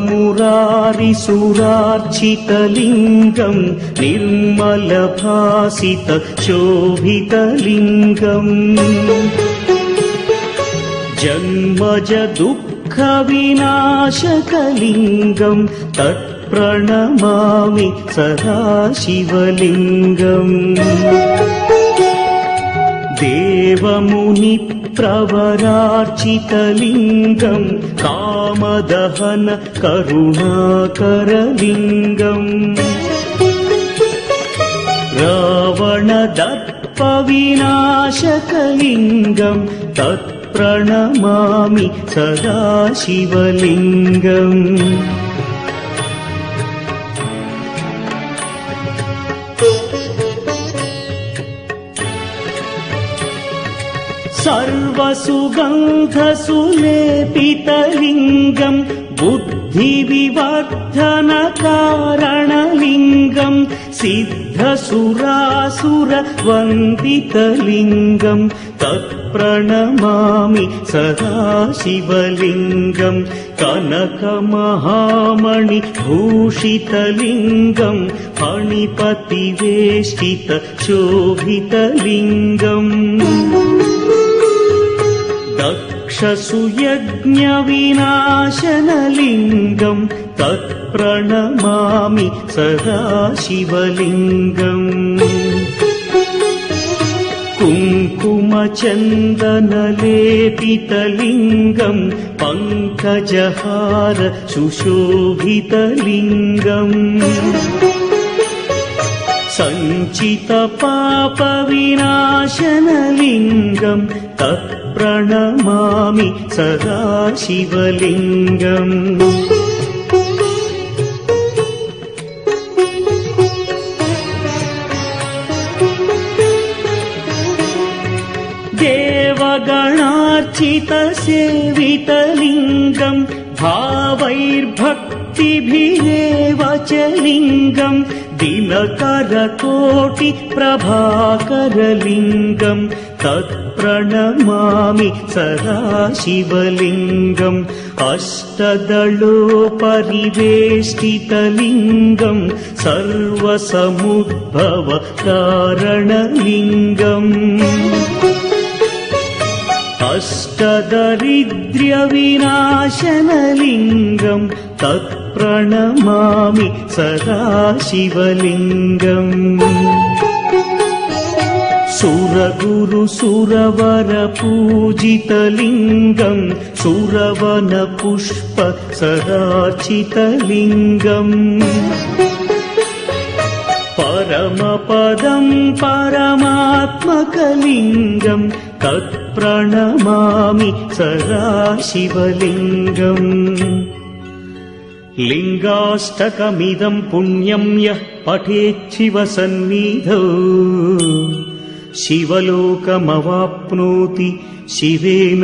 मुरारिसुरार्चितलिङ्गं निर्मलभासितशोभितलिङ्गम् जन्मज दुःखविनाशकलिङ्गं तत्प्रणमामि सदा शिवलिङ्गम् देवमुनिप्रवरार्चितलिङ्गं कामदहन करुणाकरलिङ्गम् रावणदर्पविनाशकलिङ्गं तत्प्रणमामि सदा शिवलिङ्गम् सर्वसुगन्धसुलेपितलिङ्गं बुद्धिविवर्धनकारणलिङ्गं सिद्धसुरासुरवन्दितलिङ्गं तत्प्रणमामि सदा शिवलिङ्गं कनकमहामणिभूषितलिङ्गं फणिपतिवेष्टितशोभितलिङ्गम् दक्षसुयज्ञविनाशनलिङ्गं तत्प्रणमामि सदा शिवलिङ्गम् कुङ्कुमचन्दनलेपितलिङ्गं पङ्कजहार सुशोभितलिङ्गम् सञ्चितपापविनाशनलिङ्गं तत्प्रणमामि सदा शिवलिङ्गम् देवगणार्चितसेवितलिङ्गं भावैर्भक्तिभिरेव च लिङ्गं दिनकरकोटिप्रभाकरलिङ्गं तत्प्रणमामि सदा शिवलिङ्गम् अष्टदलोपरिवेष्टितलिङ्गं सर्वसमुद्भवकारणलिङ्गम् अष्टदरिद्र्यविनाशनलिङ्गं तत्प्रणमामि सदा शिवलिङ्गम् सुरगुरुसुरवरपूजितलिङ्गं सुरवनपुष्प सदार्चितलिङ्गम् परमपदं परमात्मकलिङ्गं तत्प्रणमामि सदा शिवलिङ्गम् लिङ्गाष्टकमिदं पुण्यं यः पठेच्छिवसन्निधौ शिवलोकमवाप्नोति शिवेन